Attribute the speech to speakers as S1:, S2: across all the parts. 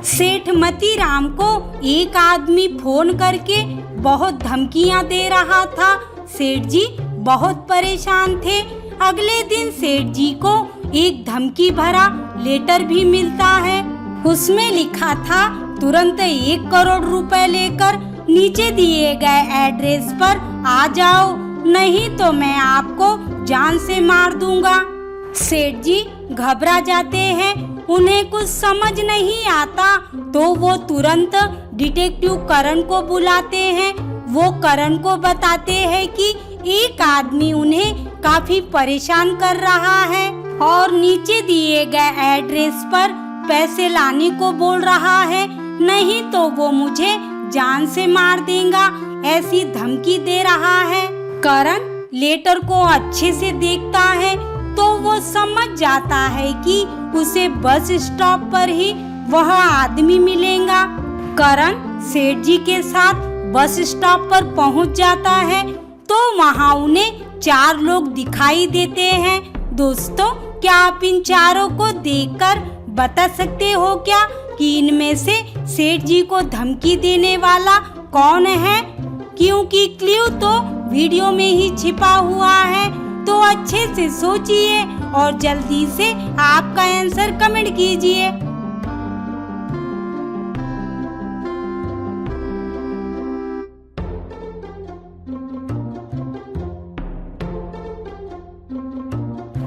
S1: सेठ मतीराम को एक आदमी फोन करके बहुत धमकियां दे रहा था। सेठ जी बहुत परेशान थे। अगले दिन सेठ जी को एक धमकी भरा लेटर भी मिलता है। उसमें लिखा था तुरंत 1 करोड़ रुपए लेकर नीचे दिए गए एड्रेस पर आ जाओ, नहीं तो मैं आपको जान से मार दूंगा। सेठ जी घबरा जाते हैं, उन्हें कुछ समझ नहीं आता तो वो तुरंत डिटेक्टिव करण को बुलाते हैं। वो करण को बताते हैं कि एक आदमी उन्हें काफी परेशान कर रहा है और नीचे दिए गए एड्रेस पर पैसे लाने को बोल रहा है, नहीं तो वो मुझे जान से मार देगा, ऐसी धमकी दे रहा है। करण लेटर को अच्छे से देखता है तो वो समझ जाता है कि उसे बस स्टॉप पर ही वह आदमी मिलेगा। करण सेठ जी के साथ बस स्टॉप पर पहुंच जाता है तो वहां उन्हें 4 लोग दिखाई देते हैं। दोस्तों, क्या आप इन चारों को देखकर बता सकते हो क्या कि इनमें से सेठ जी को धमकी देने वाला कौन है? क्योंकि क्लू तो वीडियो में ही छिपा हुआ है, तो अच्छे से सोचिए और जल्दी से आपका आंसर कमेंट कीजिए।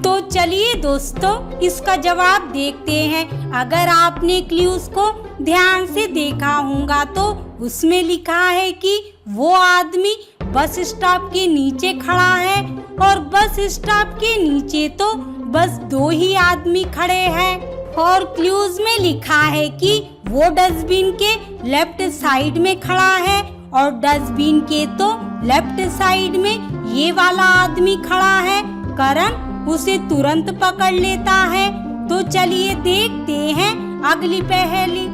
S1: तो चलिए दोस्तों, इसका जवाब देखते हैं। अगर आपने क्लूज को ध्यान से देखा होगा तो उसमें लिखा है कि वो आदमी बस स्टॉप के नीचे खड़ा है और बस स्टॉप के नीचे तो बस 2 ही आदमी खड़े हैं। और क्लूज में लिखा है कि वो डस्टबिन के लेफ्ट साइड में खड़ा है और डस्टबिन के तो लेफ्ट साइड में ये वाला आदमी खड़ा है। करण उसे तुरंत पकड़ लेता है। तो चलिए देखते हैं अगली पहेली।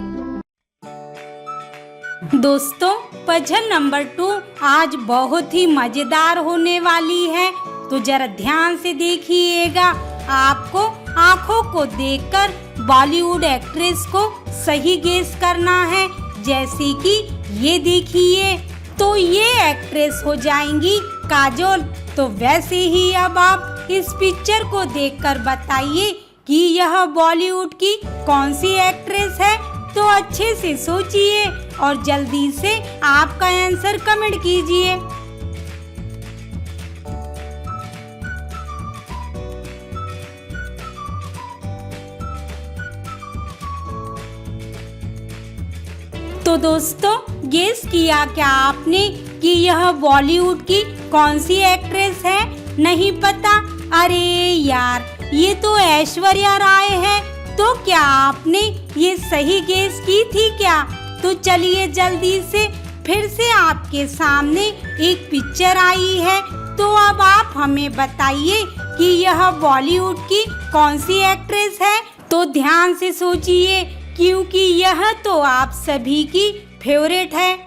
S1: दोस्तों, पजल नंबर 2 आज बहुत ही मजेदार होने वाली है, तो जरा ध्यान से देखिएगा। आपको आंखों को देखकर बॉलीवुड एक्ट्रेस को सही गेस करना है। जैसे कि ये देखिए, तो ये एक्ट्रेस हो जाएंगी काजोल। तो वैसे ही अब आप इस पिक्चर को देखकर बताइए कि यह बॉलीवुड की कौन सी एक्ट्रेस है। तो अच्छे से सोचिए और जल्दी से आपका आंसर कमेंट कीजिए। तो दोस्तों, गेस किया क्या आपने कि यह बॉलीवुड की कौन सी एक्ट्रेस है? नहीं पता? अरे यार, ये तो ऐश्वर्या राय है। तो क्या आपने ये सही गेस की थी क्या? तो चलिए जल्दी से फिर से आपके सामने एक पिक्चर आई है। तो अब आप हमें बताइए कि यह बॉलीवुड की कौन सी एक्ट्रेस है। तो ध्यान से सोचिए क्योंकि यह तो आप सभी की फेवरेट है।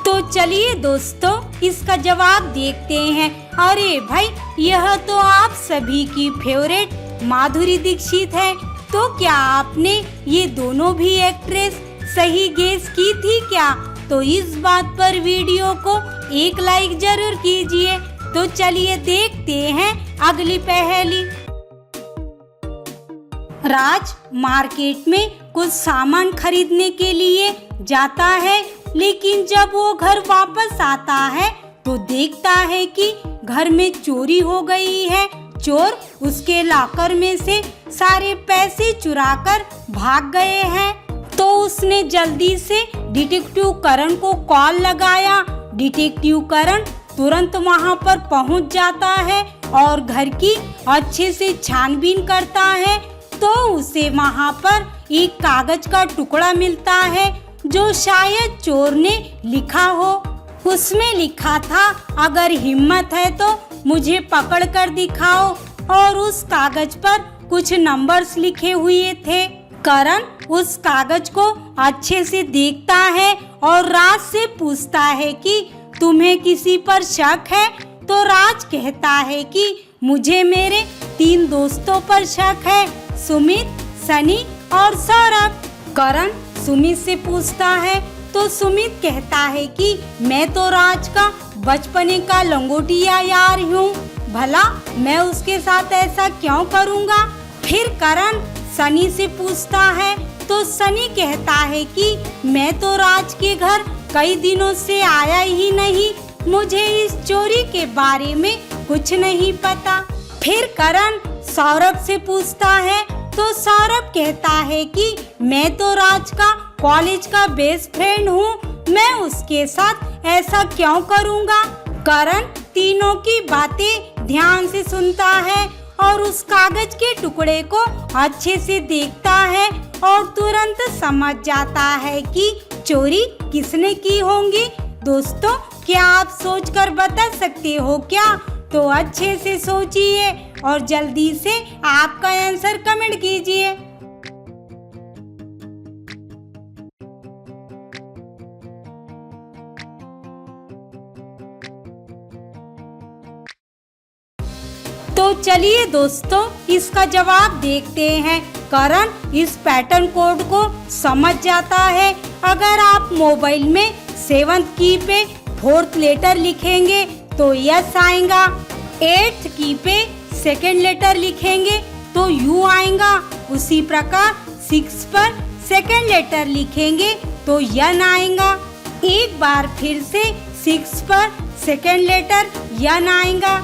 S1: तो चलिए दोस्तों, इसका जवाब देखते हैं। अरे भाई, यह तो आप सभी की फेवरेट माधुरी दीक्षित है। तो क्या आपने ये दोनों भी एक्ट्रेस सही गेस की थी क्या? तो इस बात पर वीडियो को एक लाइक जरूर कीजिए। तो चलिए देखते हैं अगली पहेली। राज मार्केट में कुछ सामान खरीदने के लिए जाता है, लेकिन जब वो घर वापस आता है तो देखता है कि घर में चोरी हो गई है। चोर उसके लॉकर में से सारे पैसे चुराकर भाग गए हैं। तो उसने जल्दी से डिटेक्टिव करण को कॉल लगाया। डिटेक्टिव करण तुरंत वहां पर पहुंच जाता है और घर की अच्छे से छानबीन करता है। तो उसे वहां पर एक कागज का टुकड़ा मिलता है जो शायद चोर ने लिखा हो। उसमें लिखा था, अगर हिम्मत है तो मुझे पकड़ कर दिखाओ, और उस कागज पर कुछ नंबर्स लिखे हुए थे। करण उस कागज को अच्छे से देखता है और राज से पूछता है कि तुम्हें किसी पर शक है? तो राज कहता है कि मुझे मेरे 3 दोस्तों पर शक है, सुमित, सनी और सौरभ। करण सुमित से पूछता है तो सुमित कहता है कि मैं तो राज का बचपने का लंगोटिया यार हूँ, भला मैं उसके साथ ऐसा क्यों करूँगा। फिर करण सनी से पूछता है तो सनी कहता है कि मैं तो राज के घर कई दिनों से आया ही नहीं, मुझे इस चोरी के बारे में कुछ नहीं पता। फिर करण सौरभ से पूछता है तो सौरभ कहता है कि मैं तो राज का कॉलेज का बेस्ट फ्रेंड हूँ, मैं उसके साथ ऐसा क्यों करूँगा। करण तीनों की बातें ध्यान से सुनता है और उस कागज के टुकड़े को अच्छे से देखता है और तुरंत समझ जाता है कि चोरी किसने की होगी। दोस्तों, क्या आप सोचकर बता सकते हो क्या? तो अच्छे से सोचिए और जल्दी से आपका आंसर कमेंट कीजिए। तो चलिए दोस्तों, इसका जवाब देखते हैं। करण इस पैटर्न कोड को समझ जाता है। अगर आप मोबाइल में 7th की पे 4th लेटर लिखेंगे तो यस आएगा, 8th की पे 2nd लेटर लिखेंगे तो यू आएगा, उसी प्रकार 6 पर 2nd लेटर लिखेंगे तो यन आएगा। एक बार फिर से 6 पर 2nd लेटर यन आएगा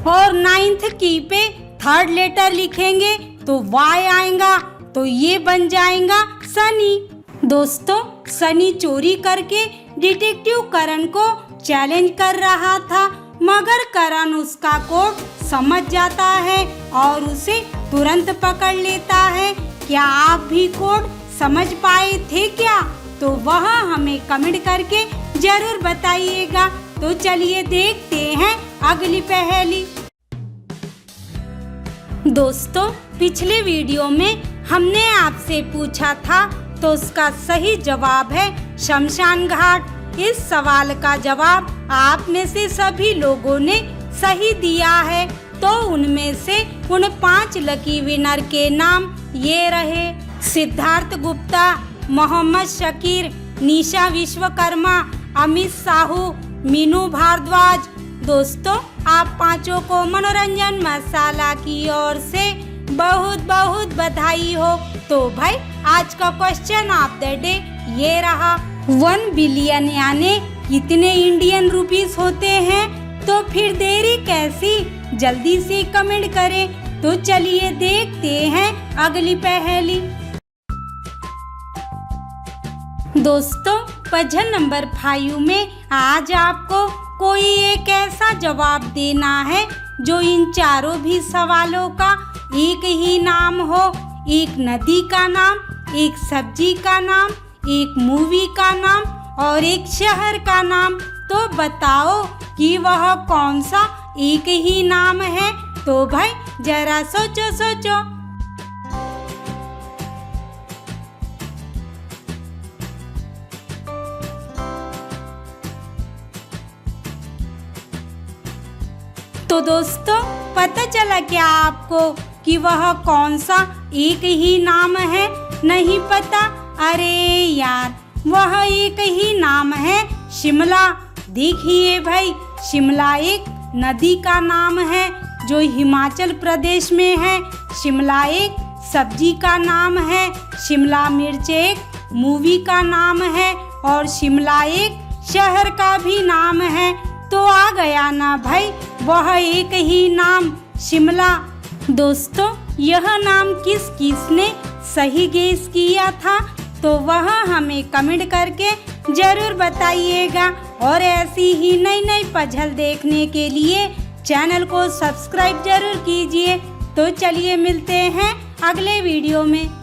S1: और 9th की पे 3rd लेटर लिखेंगे तो वाई आएगा, तो ये बन जाएगा सनी। दोस्तों, सनी चोरी करके डिटेक्टिव करण को चैलेंज कर रहा था, मगर करण उसका कोड समझ जाता है और उसे तुरंत पकड़ लेता है। क्या आप भी कोड समझ पाए थे क्या? तो वह हमें कमेंट करके जरूर बताइएगा। तो चलिए देखते हैं अगली पहेली। दोस्तों, पिछले वीडियो में हमने आपसे पूछा था तो उसका सही जवाब है शमशान घाट। इस सवाल का जवाब आप में से सभी लोगों ने सही दिया है। तो उनमें से उन 5 लकी विनर के नाम ये रहे: सिद्धार्थ गुप्ता, मोहम्मद शकीर, निशा विश्वकर्मा, अमित साहू, मीनू भारद्वाज। दोस्तों, आप पांचों को मनोरंजन मसाला की ओर से बहुत बहुत बधाई हो। तो भाई, आज का क्वेश्चन ऑफ द डे ये रहा, 1 बिलियन यानी कितने इंडियन रुपीस होते हैं? तो फिर देरी कैसी, जल्दी से कमेंट करें। तो चलिए देखते हैं अगली पहेली। दोस्तों, पजल नंबर 5 में आज आपको कोई एक ऐसा जवाब देना है जो इन चारों भी सवालों का एक ही नाम हो। एक नदी का नाम, एक सब्जी का नाम, एक मूवी का नाम और एक शहर का नाम। तो बताओ कि वह कौन सा एक ही नाम है? तो भाई जरा सोचो सोचो। तो दोस्तों, पता चला क्या आपको कि वह कौन सा एक ही नाम है? नहीं पता? अरे यार, वह एक ही नाम है शिमला। देखिए भाई, शिमला एक नदी का नाम है जो हिमाचल प्रदेश में है। शिमला एक सब्जी का नाम है, शिमला मिर्च एक मूवी का नाम है और शिमला एक शहर का भी नाम है। तो आ गया ना भाई, वह एक ही नाम शिमला। दोस्तों, यह नाम किस किसने सही गेस किया था? तो वह हमें कमेंट करके जरूर बताइएगा। और ऐसी ही नई नई पजल देखने के लिए चैनल को सब्सक्राइब जरूर कीजिए। तो चलिए मिलते हैं अगले वीडियो में।